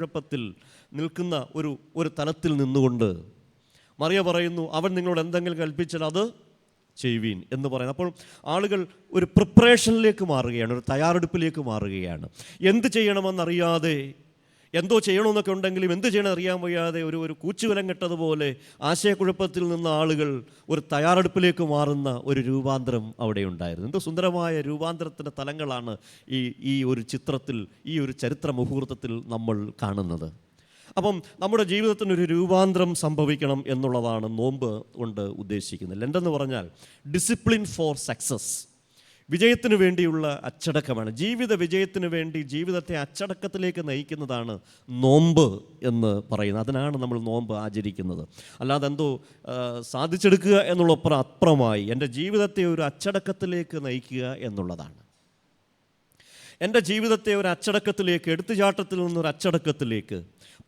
കുഴപ്പത്തിൽ നിൽക്കുന്ന ഒരു തലത്തിൽ നിന്നുകൊണ്ട് മറിയ പറയുന്നു, അവൻ നിങ്ങളോട് എന്തെങ്കിലും കൽപ്പിച്ചാൽ അത് ചെയ്യുവീൻ എന്ന് പറയുന്നത്. അപ്പോൾ ആളുകൾ ഒരു പ്രിപ്പറേഷനിലേക്ക് മാറുകയാണ്, ഒരു തയ്യാറെടുപ്പിലേക്ക് മാറുകയാണ്. എന്ത് ചെയ്യണമെന്നറിയാതെ, എന്തോ ചെയ്യണമെന്നൊക്കെ ഉണ്ടെങ്കിലും എന്ത് ചെയ്യണമെന്ന് അറിയാൻ വയ്യാതെ ഒരു കൂച്ചുവിലം കെട്ടതുപോലെ ആശയക്കുഴപ്പത്തിൽ നിന്ന ആളുകൾ ഒരു തയ്യാറെടുപ്പിലേക്ക് മാറുന്ന ഒരു രൂപാന്തരം അവിടെ ഉണ്ടായിരുന്നു. എന്തോ സുന്ദരമായ രൂപാന്തരത്തിൻ്റെ തലങ്ങളാണ് ഈ ഒരു ചിത്രത്തിൽ, ഈ ഒരു ചരിത്ര മുഹൂർത്തത്തിൽ നമ്മൾ കാണുന്നത്. അപ്പം നമ്മുടെ ജീവിതത്തിനൊരു രൂപാന്തരം സംഭവിക്കണം എന്നുള്ളതാണ് നോമ്പ് കൊണ്ട് ഉദ്ദേശിക്കുന്നത്. ലെൻഡെന്ന് പറഞ്ഞാൽ ഡിസിപ്ലിൻ ഫോർ സക്സസ്, വിജയത്തിന് വേണ്ടിയുള്ള അച്ചടക്കമാണ്. ജീവിത വിജയത്തിന് വേണ്ടി ജീവിതത്തെ അച്ചടക്കത്തിലേക്ക് നയിക്കുന്നതാണ് നോമ്പ് എന്ന് പറയുന്നത്. അതിനാണ് നമ്മൾ നോമ്പ് ആചരിക്കുന്നത്. അല്ലാതെ എന്തോ സാധിച്ചെടുക്കുക എന്നുള്ള അപ്പുറമായി എൻ്റെ ജീവിതത്തെ ഒരു അച്ചടക്കത്തിലേക്ക് നയിക്കുക എന്നുള്ളതാണ്. എൻ്റെ ജീവിതത്തെ ഒരു അച്ചടക്കത്തിലേക്ക്, എടുത്തുചാട്ടത്തിൽ നിന്നൊരു അച്ചടക്കത്തിലേക്ക്,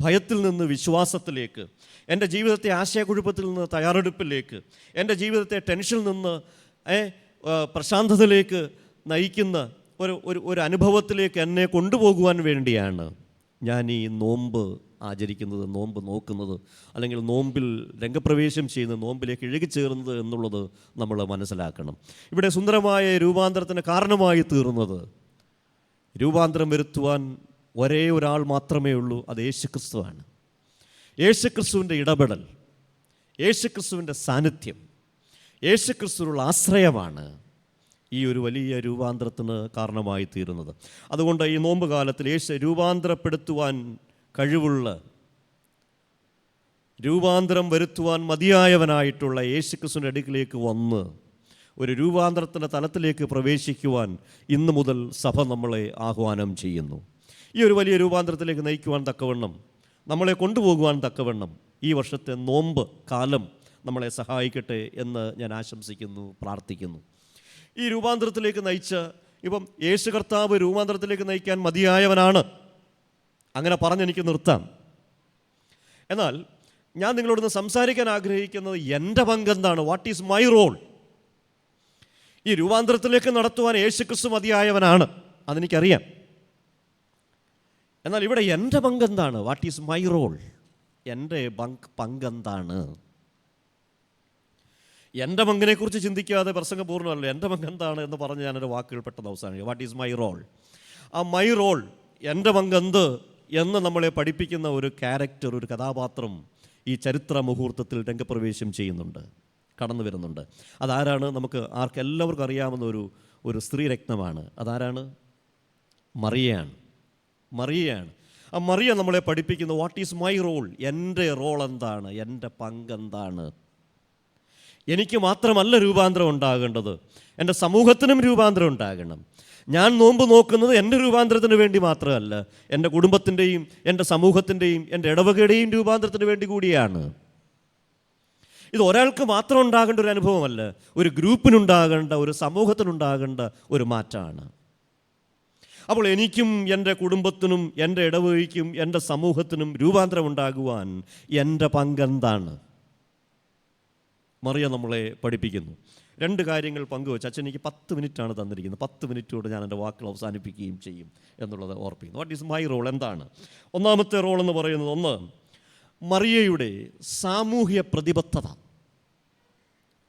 ഭയത്തിൽ നിന്ന് വിശ്വാസത്തിലേക്ക്, എൻ്റെ ജീവിതത്തെ ആശയക്കുഴപ്പത്തിൽ നിന്ന് തയ്യാറെടുപ്പിലേക്ക്, എൻ്റെ ജീവിതത്തെ ടെൻഷനിൽ നിന്ന് പ്രശാന്തതയിലേക്ക് നയിക്കുന്ന ഒരു അനുഭവത്തിലേക്ക് എന്നെ കൊണ്ടുപോകുവാൻ വേണ്ടിയാണ് ഞാൻ ഈ നോമ്പ് ആചരിക്കുന്നത്, നോമ്പ് നോക്കുന്നത്, അല്ലെങ്കിൽ നോമ്പിൽ രംഗപ്രവേശം ചെയ്യുന്നത്, നോമ്പിലേക്ക് ഇഴുകിച്ചേർന്നത് എന്നുള്ളത് നമ്മൾ മനസ്സിലാക്കണം. ഇവിടെ സുന്ദരമായ രൂപാന്തരത്തിന് കാരണമായി തീർന്നത്, രൂപാന്തരം വരുത്തുവാൻ ഒരേ ഒരാൾ മാത്രമേ ഉള്ളൂ, അത് യേശുക്രിസ്തുവാണ്. യേശുക്രിസ്തുവിൻ്റെ ഇടപെടൽ, യേശുക്രിസ്തുവിൻ്റെ സാന്നിധ്യം, യേശുക്രിസ്തുവിനുള്ള ആശ്രയമാണ് ഈ ഒരു വലിയ രൂപാന്തരത്തിന് കാരണമായി തീരുന്നത്. അതുകൊണ്ട് ഈ നോമ്പ് കാലത്തിൽ രൂപാന്തരപ്പെടുത്തുവാൻ കഴിവുള്ള, രൂപാന്തരം വരുത്തുവാൻ മതിയായവനായിട്ടുള്ള യേശുക്രിസ്തുവിൻ്റെ അടുക്കിലേക്ക് വന്ന് ഒരു രൂപാന്തരത്തിൻ്റെ തലത്തിലേക്ക് പ്രവേശിക്കുവാൻ ഇന്ന് മുതൽ സഭ നമ്മളെ ആഹ്വാനം ചെയ്യുന്നു. ഈ ഒരു വലിയ രൂപാന്തരത്തിലേക്ക് നയിക്കുവാൻ തക്കവണ്ണം, നമ്മളെ കൊണ്ടുപോകുവാൻ തക്കവണ്ണം ഈ വർഷത്തെ നോമ്പ് കാലം നമ്മളെ സഹായിക്കട്ടെ എന്ന് ഞാൻ ആശംസിക്കുന്നു, പ്രാർത്ഥിക്കുന്നു. ഈ രൂപാന്തരത്തിലേക്ക് ഇപ്പം യേശു കർത്താവ് രൂപാന്തരത്തിലേക്ക് നയിക്കാൻ മതിയായവനാണ്, അങ്ങനെ പറഞ്ഞെനിക്ക് നിർത്താം. എന്നാൽ ഞാൻ നിങ്ങളോടൊന്ന് സംസാരിക്കാൻ ആഗ്രഹിക്കുന്നത് എൻ്റെ പങ്കെന്താണ്, വാട്ട് ഈസ് മൈ റോൾ? ഈ രൂപാന്തരത്തിലേക്ക് നടത്തുവാൻ യേശുക്രിസ്തു മതിയായവനാണ്, അതെനിക്കറിയാം. എന്നാൽ ഇവിടെ എൻ്റെ പങ്കെന്താണ്, വാട്ട് ഈസ് മൈ റോൾ? എൻ്റെ പങ്കെന്താണ്? എൻ്റെ പങ്കിനെക്കുറിച്ച് ചിന്തിക്കാതെ പ്രസംഗപൂർണ്ണമല്ലോ, എൻ്റെ പങ്കെന്താണ് എന്ന് പറഞ്ഞ് ഞാനൊരു വാക്കുകൾ പെട്ടെന്ന് അവസാനിക്കും. What is my role? ആ മൈ റോൾ, എൻ്റെ പങ്കെന്ത് എന്ന് നമ്മളെ പഠിപ്പിക്കുന്ന ഒരു ക്യാരക്ടർ, ഒരു കഥാപാത്രം ഈ ചരിത്ര മുഹൂർത്തത്തിൽ രംഗപ്രവേശം ചെയ്യുന്നുണ്ട്, കടന്നു വരുന്നുണ്ട്. അതാരാണ്? നമുക്ക് എല്ലാവർക്കും അറിയാവുന്ന ഒരു സ്ത്രീരത്നമാണ്. അതാരാണ്? മറിയയാണ്. ആ മറിയ നമ്മളെ പഠിപ്പിക്കുന്നു, വാട്ട് ഈസ് മൈ റോൾ? എൻ്റെ റോൾ എന്താണ്, എൻ്റെ പങ്കെന്താണ്? എനിക്ക് മാത്രമല്ല രൂപാന്തരം ഉണ്ടാകേണ്ടത്, എൻ്റെ സമൂഹത്തിനും രൂപാന്തരം ഉണ്ടാകണം. ഞാൻ നോമ്പ് നോക്കുന്നത് എൻ്റെ രൂപാന്തരത്തിന് വേണ്ടി മാത്രമല്ല, എൻ്റെ കുടുംബത്തിൻ്റെയും എൻ്റെ സമൂഹത്തിൻ്റെയും എൻ്റെ ഇടവകയുടെയും രൂപാന്തരത്തിന് വേണ്ടി കൂടിയാണ്. ഇത് ഒരാൾക്ക് മാത്രം ഉണ്ടാകേണ്ട ഒരു അനുഭവമല്ല, ഒരു ഗ്രൂപ്പിനുണ്ടാകേണ്ട, ഒരു സമൂഹത്തിനുണ്ടാകേണ്ട ഒരു മാറ്റമാണ്. അപ്പോൾ എനിക്കും എൻ്റെ കുടുംബത്തിനും എൻ്റെ ഇടവകയ്ക്കും എൻ്റെ സമൂഹത്തിനും രൂപാന്തരം ഉണ്ടാകുവാൻ എൻ്റെ പങ്കെന്താണ്? മറിയ നമ്മളെ പഠിപ്പിക്കുന്നു. 2 കാര്യങ്ങൾ പങ്കുവെച്ച്, അച്ഛൻ എനിക്ക് 10 മിനിറ്റാണ് തന്നിരിക്കുന്നത്, 10 മിനിറ്റോട് ഞാൻ എൻ്റെ വാക്കുകൾ അവസാനിപ്പിക്കുകയും ചെയ്യും എന്നുള്ളത് ഓർപ്പിക്കുന്നു. What is my role? എന്താണ് ഒന്നാമത്തെ റോൾ എന്ന് പറയുന്നത്? ഒന്ന്, മറിയയുടെ സാമൂഹ്യ പ്രതിബദ്ധത.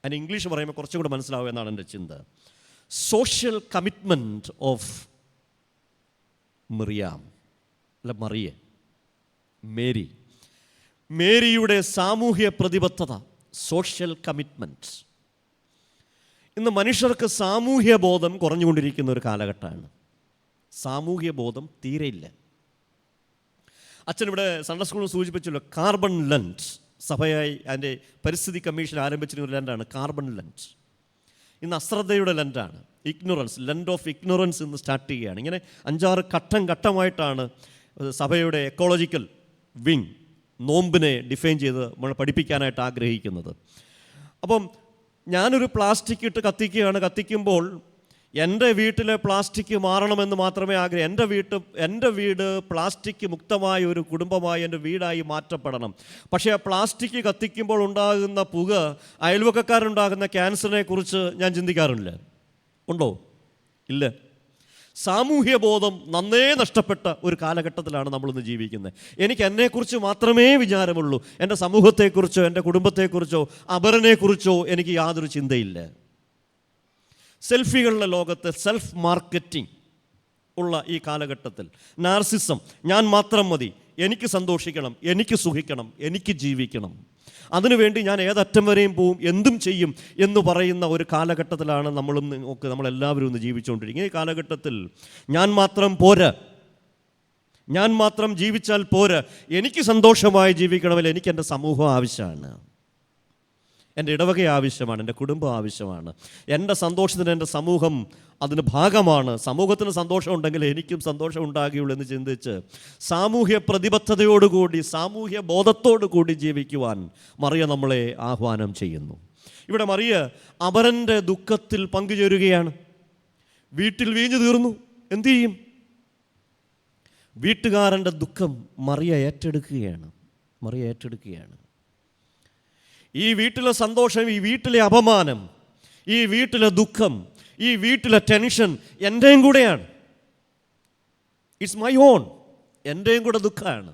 അതിന് ഇംഗ്ലീഷ് പറയുമ്പോൾ കുറച്ചും കൂടെ മനസ്സിലാവുക എന്നാണ് എൻ്റെ ചിന്ത. സോഷ്യൽ കമ്മിറ്റ്മെൻറ്റ് ഓഫ് മേരിയുടെ സാമൂഹ്യ പ്രതിബദ്ധത, സോഷ്യൽ കമ്മിറ്റ്മെൻറ്റ്. ഇന്ന് മനുഷ്യർക്ക് സാമൂഹ്യ ബോധം കുറഞ്ഞുകൊണ്ടിരിക്കുന്ന ഒരു കാലഘട്ടമാണ്. സാമൂഹ്യ ബോധം തീരെയില്ല. അച്ഛനിവിടെ സൺഡേ സ്കൂളിൽ സൂചിപ്പിച്ചല്ലോ, കാർബൺ ലെൻഡ്. സഭയായി അതിൻ്റെ പരിസ്ഥിതി കമ്മീഷൻ ആരംഭിച്ചിരുന്ന ഒരു ലെൻഡാണ് കാർബൺ ലെൻഡ്. ഇന്ന് അശ്രദ്ധയുടെ ലെൻഡാണ്, ഇഗ്നോറൻസ്, ലെൻഡ് ഓഫ് ഇഗ്നോറൻസ് ഇന്ന് സ്റ്റാർട്ട് ചെയ്യുകയാണ്. ഇങ്ങനെ 5-6 ഘട്ടമായിട്ടാണ് സഭയുടെ എക്കോളജിക്കൽ വിങ് നോമ്പിനെ ഡിഫൈൻ ചെയ്ത് നമ്മൾ പഠിപ്പിക്കാനായിട്ട് ആഗ്രഹിക്കുന്നത്. അപ്പം ഞാനൊരു പ്ലാസ്റ്റിക് ഇട്ട് കത്തിക്കുമ്പോൾ എൻ്റെ വീട്ടിലെ പ്ലാസ്റ്റിക് മാറണമെന്ന് മാത്രമേ എൻ്റെ വീട് പ്ലാസ്റ്റിക് മുക്തമായ ഒരു കുടുംബമായി എൻ്റെ വീടായി മാറ്റപ്പെടണം. പക്ഷേ ആ പ്ലാസ്റ്റിക് കത്തിക്കുമ്പോൾ ഉണ്ടാകുന്ന പുക അയൽവക്കക്കാരുണ്ടാകുന്ന ക്യാൻസറിനെ കുറിച്ച് ഞാൻ ചിന്തിക്കാറില്ല. ഉണ്ടോ? ഇല്ല. സാമൂഹ്യ ബോധം നന്നേ നഷ്ടപ്പെട്ട ഒരു കാലഘട്ടത്തിലാണ് നമ്മളിന്ന് ജീവിക്കുന്നത്. എനിക്ക് എന്നെക്കുറിച്ച് മാത്രമേ വിചാരമുള്ളൂ. എൻ്റെ സമൂഹത്തെക്കുറിച്ചോ എൻ്റെ കുടുംബത്തെക്കുറിച്ചോ അപരനെക്കുറിച്ചോ എനിക്ക് യാതൊരു ചിന്തയില്ല. സെൽഫികളുടെ ലോകത്ത് സെൽഫ് മാർക്കറ്റിംഗ് ഉള്ള ഈ കാലഘട്ടത്തിൽ നാർസിസം, ഞാൻ മാത്രം മതി, എനിക്ക് സന്തോഷിക്കണം, എനിക്ക് സുഖിക്കണം, എനിക്ക് ജീവിക്കണം, അതിനുവേണ്ടി ഞാൻ ഏതറ്റം വരെയും പോവും, എന്തും ചെയ്യും എന്ന് പറയുന്ന ഒരു കാലഘട്ടത്തിലാണ് നമ്മളെല്ലാവരും ഇന്ന് ജീവിച്ചുകൊണ്ടിരിക്കുന്നത്. ഈ കാലഘട്ടത്തിൽ ഞാൻ മാത്രം പോരാ, ഞാൻ മാത്രം ജീവിച്ചാൽ പോരാ, എനിക്ക് സന്തോഷമായി ജീവിക്കണമെങ്കിൽ എനിക്ക് എൻ്റെ സമൂഹം ആവശ്യമാണ്, എൻ്റെ ഇടവക ആവശ്യമാണ്, എൻ്റെ കുടുംബം ആവശ്യമാണ്, എൻ്റെ സന്തോഷത്തിന് എൻ്റെ സമൂഹം അതിന് ഭാഗമാണ്. സമൂഹത്തിന് സന്തോഷം ഉണ്ടെങ്കിൽ എനിക്കും സന്തോഷം ഉണ്ടാകുകയുള്ളൂ എന്ന് ചിന്തിച്ച് സാമൂഹ്യ പ്രതിബദ്ധതയോടുകൂടി, സാമൂഹ്യ ബോധത്തോടുകൂടി ജീവിക്കുവാൻ മറിയ നമ്മളെ ആഹ്വാനം ചെയ്യുന്നു. ഇവിടെ മറിയ അപരൻ്റെ ദുഃഖത്തിൽ പങ്കുചേരുകയാണ്. വീട്ടിൽ വീഞ്ഞു തീർന്നു, എന്തു ചെയ്യും? വീട്ടുകാരൻ്റെ ദുഃഖം മറിയ ഏറ്റെടുക്കുകയാണ്. ഈ വീട്ടിലെ സന്തോഷം, ഈ വീട്ടിലെ അപമാനം, ഈ വീട്ടിലെ ദുഃഖം, ഈ വീട്ടിലെ ടെൻഷൻ എൻ്റെയും കൂടെയാണ്. It's my own. എൻ്റെയും കൂടെ ദുഃഖമാണ്,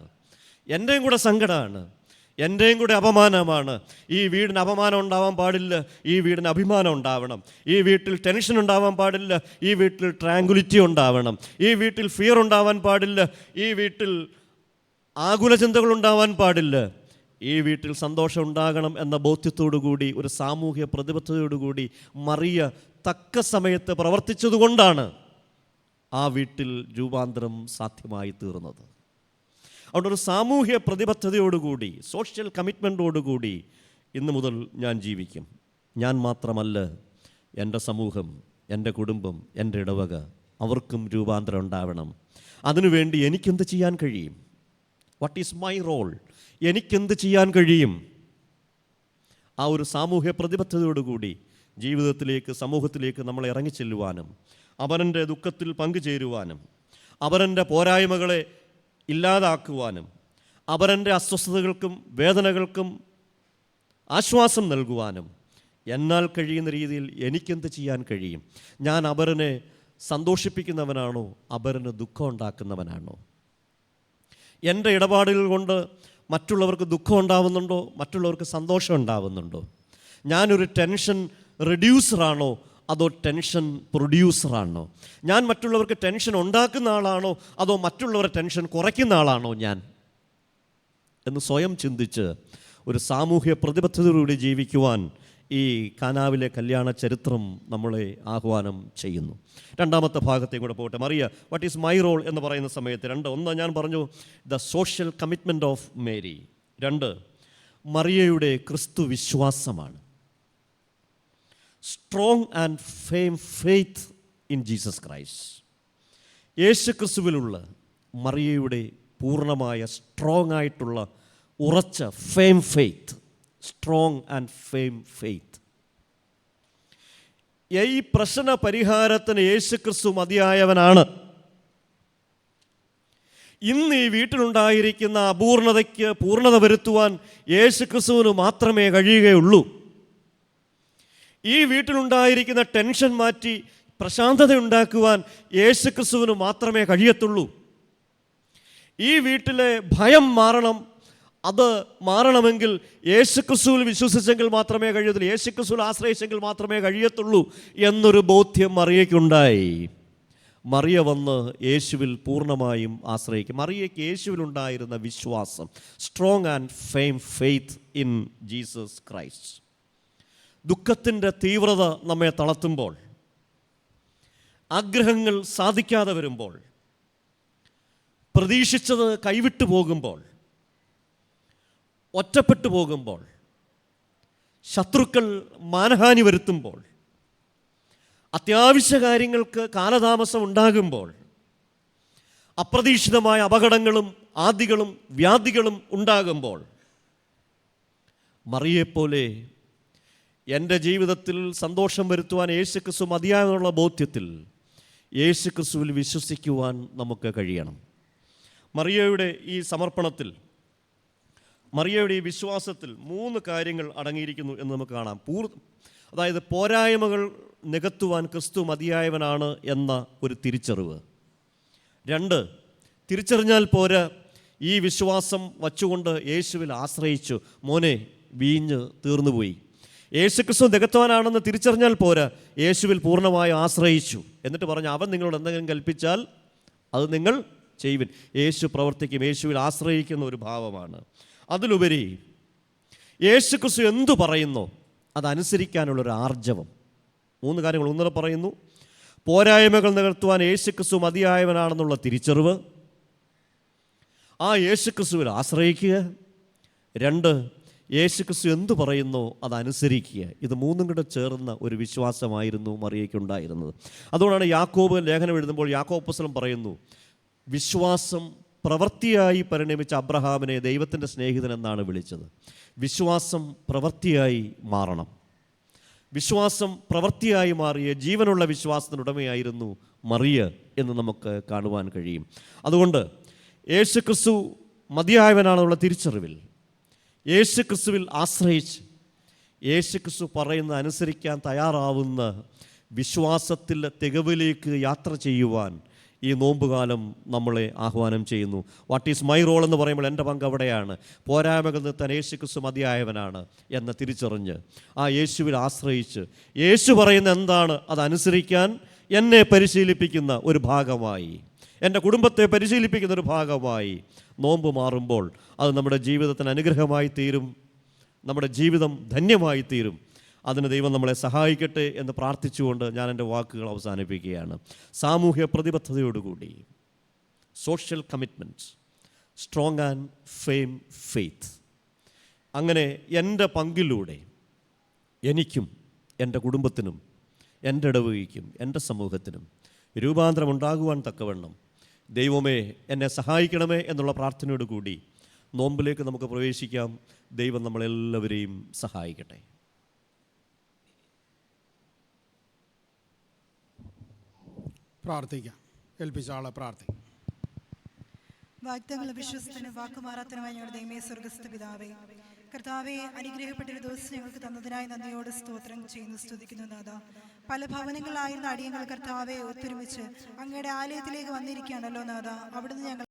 എൻ്റെയും കൂടെ സങ്കടമാണ്, എൻ്റെയും കൂടെ അപമാനമാണ്. ഈ വീടിന് അപമാനം ഉണ്ടാവാൻ പാടില്ല, ഈ വീടിന് അഭിമാനം ഉണ്ടാവണം. ഈ വീട്ടിൽ ടെൻഷൻ ഉണ്ടാവാൻ പാടില്ല, ഈ വീട്ടിൽ ട്രാങ്കുലിറ്റി ഉണ്ടാവണം. ഈ വീട്ടിൽ ഫിയർ ഉണ്ടാവാൻ പാടില്ല, ഈ വീട്ടിൽ ആകുല ചിന്തകൾ ഉണ്ടാവാൻ പാടില്ല. ഈ വീട്ടിൽ സന്തോഷം ഉണ്ടാകണം എന്ന ബോധ്യത്തോടുകൂടി, ഒരു സാമൂഹ്യ പ്രതിബദ്ധതയോടുകൂടി മറിയ തക്ക സമയത്ത് പ്രവർത്തിച്ചതുകൊണ്ടാണ് ആ വീട്ടിൽ രൂപാന്തരം സാധ്യമായി തീർന്നത്. അതുകൊണ്ട് ഒരു സാമൂഹ്യ പ്രതിബദ്ധതയോടുകൂടി, സോഷ്യൽ കമ്മിറ്റ്മെൻറ്റോടുകൂടി ഇന്ന് മുതൽ ഞാൻ ജീവിക്കും. ഞാൻ മാത്രമല്ല, എൻ്റെ സമൂഹം, എൻ്റെ കുടുംബം, എൻ്റെ ഇടവക, അവർക്കും രൂപാന്തരം ഉണ്ടാവണം. അതിനുവേണ്ടി എനിക്കെന്ത് ചെയ്യാൻ കഴിയും? What is my role? എനിക്കെന്ത് ചെയ്യാൻ കഴിയും? ആ ഒരു സാമൂഹ്യ പ്രതിബദ്ധതയോടുകൂടി ജീവിതത്തിലേക്ക്, സമൂഹത്തിലേക്ക് നമ്മൾ ഇറങ്ങിച്ചെല്ലുവാനും, അവരൻ്റെ ദുഃഖത്തിൽ പങ്കുചേരുവാനും, അവരൻ്റെ പോരായ്മകളെ ഇല്ലാതാക്കുവാനും, അവരൻ്റെ അസ്വസ്ഥതകൾക്കും വേദനകൾക്കും ആശ്വാസം നൽകുവാനും എന്നാൽ കഴിയുന്ന രീതിയിൽ എനിക്കെന്ത് ചെയ്യാൻ കഴിയും? ഞാൻ അവരനെ സന്തോഷിപ്പിക്കുന്നവനാണോ, അവരന് ദുഃഖം ഉണ്ടാക്കുന്നവനാണോ? എൻ്റെ ഇടപാടുകൾ കൊണ്ട് മറ്റുള്ളവർക്ക് ദുഃഖം ഉണ്ടാവുന്നുണ്ടോ, മറ്റുള്ളവർക്ക് സന്തോഷം ഉണ്ടാവുന്നുണ്ടോ? ഞാനൊരു ടെൻഷൻ റെഡ്യൂസറാണോ, അതോ ടെൻഷൻ പ്രൊഡ്യൂസറാണോ? ഞാൻ മറ്റുള്ളവർക്ക് ടെൻഷൻ ഉണ്ടാക്കുന്ന ആളാണോ, അതോ മറ്റുള്ളവരുടെ ടെൻഷൻ കുറയ്ക്കുന്ന ആളാണോ ഞാൻ എന്ന് സ്വയം ചിന്തിച്ച് ഒരു സാമൂഹ്യ പ്രതിബദ്ധതയോടെ ജീവിക്കുവാൻ ഈ കാനാവിലെ കല്യാണ ചരിത്രം നമ്മളെ ആഹ്വാനം ചെയ്യുന്നു. രണ്ടാമത്തെ ഭാഗത്തേക്കും കൂടെ പോകട്ടെ. Mariya, what is my role എന്ന് പറയുന്ന സമയത്ത് ഒന്ന് ഞാൻ പറഞ്ഞു, the social commitment of Mary. 2, മറിയയുടെ ക്രിസ്തു വിശ്വാസമാണ്. Strong and firm faith in Jesus Christ. യേശു ക്രിസ്തുവിലുള്ള മറിയയുടെ പൂർണ്ണമായ സ്ട്രോങ് ആയിട്ടുള്ള ഉറച്ച firm faith, strong and firm faith. ഈ പ്രശ്ന പരിഹാരത്തിന് യേശു ക്രിസ്തു മതിയായവനാണ്. ഇന്ന് ഈ വീട്ടിലുണ്ടായിരിക്കുന്ന അപൂർണതയ്ക്ക് പൂർണ്ണത വരുത്തുവാൻ യേശു ക്രിസ്തുവിന് മാത്രമേ കഴിയുകയുള്ളൂ. ഈ വീട്ടിലുണ്ടായിരിക്കുന്ന ടെൻഷൻ മാറ്റി പ്രശാന്തത ഉണ്ടാക്കുവാൻ യേശു ക്രിസ്തുവിന് മാത്രമേ കഴിയത്തുള്ളൂ. ഈ വീട്ടിലെ ഭയം മാറണം, അത് മാറണമെങ്കിൽ യേശുക്രിസ്തുവിൽ വിശ്വസിച്ചെങ്കിൽ മാത്രമേ കഴിയത്തുള്ളൂ, യേശുക്രിസ്തുവിൽ ആശ്രയിച്ചെങ്കിൽ മാത്രമേ കഴിയത്തുള്ളൂ എന്നൊരു ബോധ്യം മറിയയ്ക്കുണ്ടായി. മറിയ വന്ന് യേശുവിൽ പൂർണ്ണമായും ആശ്രയിക്കും. മറിയയ്ക്ക് യേശുവിലുണ്ടായിരുന്ന വിശ്വാസം, strong and firm faith in Jesus Christ. ദുഃഖത്തിൻ്റെ തീവ്രത നമ്മെ തളർത്തുമ്പോൾ, ആഗ്രഹങ്ങൾ സാധിക്കാതെ വരുമ്പോൾ, പ്രതീക്ഷിച്ചത് കൈവിട്ടു പോകുമ്പോൾ, ഒറ്റപ്പെട്ടു പോകുമ്പോൾ, ശത്രുക്കൾ മാനഹാനി വരുത്തുമ്പോൾ, അത്യാവശ്യ കാര്യങ്ങൾക്ക് കാലതാമസം ഉണ്ടാകുമ്പോൾ, അപ്രതീക്ഷിതമായ അപകടങ്ങളും ആദികളും വ്യാധികളും ഉണ്ടാകുമ്പോൾ, മറിയെപ്പോലെ എൻ്റെ ജീവിതത്തിൽ സന്തോഷം വരുത്തുവാൻ യേശുക്രിസ്തു മതിയായുള്ള ബോധ്യത്തിൽ യേശുക്രിസ്തുവിൽ വിശ്വസിക്കുവാൻ നമുക്ക് കഴിയണം. മറിയയുടെ ഈ സമർപ്പണത്തിൽ, മറിയയുടെ ഈ വിശ്വാസത്തിൽ 3 കാര്യങ്ങൾ അടങ്ങിയിരിക്കുന്നു എന്ന് നമുക്ക് കാണാം. അതായത് പോരായ്മകൾ നികത്തുവാൻ ക്രിസ്തു മതിയായവനാണ് എന്ന ഒരു തിരിച്ചറിവ്. 2, തിരിച്ചറിഞ്ഞാൽ പോരാ, ഈ വിശ്വാസം വച്ചുകൊണ്ട് യേശുവിൽ ആശ്രയിച്ചു. മോനെ, വീഞ്ഞ് തീർന്നുപോയി. യേശുക്രിസ്തു നികത്തുവാനാണെന്ന് തിരിച്ചറിഞ്ഞാൽ പോരാ, യേശുവിൽ പൂർണ്ണമായി ആശ്രയിച്ചു. എന്നിട്ട് പറഞ്ഞു, അവൻ നിങ്ങളോട് എന്തെങ്കിലും കൽപ്പിച്ചാൽ അത് നിങ്ങൾ ചെയ്യുവിൻ. യേശു പ്രവർത്തിക്കും. യേശുവിൽ ആശ്രയിക്കുന്ന ഒരു ഭാവമാണ്. അതിലുപരി യേശുക്രിസ്തു എന്തു പറയുന്നോ അതനുസരിക്കാനുള്ളൊരു ആർജവം. 3 കാര്യങ്ങൾ. ഒന്നുകൂടെ പറയുന്നു, പോരായ്മകൾ നികത്തുവാൻ യേശുക്രിസ്തു മതിയായവനാണെന്നുള്ള തിരിച്ചറിവ്, ആ യേശുക്രിസ്തുവിൽ ആശ്രയിക്കുക. 2, യേശുക്രിസ്തു എന്തു പറയുന്നോ അതനുസരിക്കുക. ഇത് 3 കൂടെ ചേർന്ന ഒരു വിശ്വാസമായിരുന്നു മറിയയ്ക്കുണ്ടായിരുന്നത്. അതുകൊണ്ടാണ് യാക്കോബ് ലേഖനം എഴുതുമ്പോൾ യാക്കോബ് അപ്പോസ്തലൻ പറയുന്നു, വിശ്വാസം പ്രവൃത്തിയായി പരിണമിച്ച അബ്രഹാമിനെ ദൈവത്തിൻ്റെ സ്നേഹിതൻ എന്നാണ് വിളിച്ചത്. വിശ്വാസം പ്രവൃത്തിയായി മാറണം. വിശ്വാസം പ്രവൃത്തിയായി മാറിയ ജീവനുള്ള വിശ്വാസത്തിനുടമയായിരുന്നു മറിയ എന്ന് നമുക്ക് കാണുവാൻ കഴിയും. അതുകൊണ്ട് യേശുക്രിസ്തു മതിയായവനാണെന്നുള്ള തിരിച്ചറിവിൽ, യേശുക്രിസ്തുവിൽ ആശ്രയിച്ച് യേശുക്രിസ്തു പറയുന്ന അനുസരിക്കാൻ തയ്യാറാവുന്ന വിശ്വാസത്തിൻ്റെ തികവിലേക്ക് യാത്ര ചെയ്യുവാൻ ഈ നോമ്പുകാലം നമ്മളെ ആഹ്വാനം ചെയ്യുന്നു. വാട്ട് ഈസ് മൈ റോൾ എന്ന് പറയുമ്പോൾ എൻ്റെ പങ്ക് അവിടെയാണ്. പോരായ്മകൾ നിർത്താൻ യേശുക്രിസ്തു മതിയായവനാണ് എന്ന് തിരിച്ചറിഞ്ഞ് ആ യേശുവിൽ ആശ്രയിച്ച് യേശു പറയുന്ന എന്താണ് അതനുസരിക്കാൻ എന്നെ പരിശീലിപ്പിക്കുന്ന ഒരു ഭാഗമായി, എൻ്റെ കുടുംബത്തെ പരിശീലിപ്പിക്കുന്ന ഒരു ഭാഗമായി നോമ്പ് മാറുമ്പോൾ അത് നമ്മുടെ ജീവിതത്തിന് അനുഗ്രഹമായി തീരും, നമ്മുടെ ജീവിതം ധന്യമായി തീരും. അതിന് ദൈവം നമ്മളെ സഹായിക്കട്ടെ എന്ന് പ്രാർത്ഥിച്ചുകൊണ്ട് ഞാൻ എൻ്റെ വാക്കുകൾ അവസാനിപ്പിക്കുകയാണ്. സാമൂഹ്യ പ്രതിബദ്ധതയോടുകൂടി, social commitment, strong and firm faith, അങ്ങനെ എൻ്റെ പങ്കിലൂടെ എനിക്കും എൻ്റെ കുടുംബത്തിനും എൻ്റെ ഇടവകയ്ക്കും എൻ്റെ സമൂഹത്തിനും രൂപാന്തരമുണ്ടാകുവാൻ തക്കവണ്ണം ദൈവമേ എന്നെ സഹായിക്കണമേ എന്നുള്ള പ്രാർത്ഥനയോട് കൂടി നോമ്പിലേക്ക് നമുക്ക് പ്രവേശിക്കാം. ദൈവം നമ്മളെല്ലാവരെയും സഹായിക്കട്ടെ. പ്രാർത്ഥിക്കാം. ഏൽപ്പിച്ച ആളെ പ്രാർത്ഥിക്കാം. വാഗ്ദത്തങ്ങളുടെ വിശ്വസ്തനും വാക്കുമാറാത്തനുമായ ഞങ്ങളുടെ ദൈവമേ, സ്വർഗ്ഗസ്ഥ പിതാവേ, കർത്താവെ, അനുഗ്രഹപ്പെട്ടൊരു ദിവസം ഞങ്ങൾക്ക് തന്നതിനായി നന്ദിയോട് സ്തോത്രം ചെയ്യുന്നു, സ്തുതിക്കുന്നു നാഥാ. പല ഭവനങ്ങളിലായിരുന്ന അടിയങ്ങൾ കർത്താവെ ഒത്തൊരുമിച്ച് അങ്ങയുടെ ആലയത്തിലേക്ക് വന്നിരിക്കുകയാണല്ലോ നാഥാ. അവിടുന്ന് ഞങ്ങൾ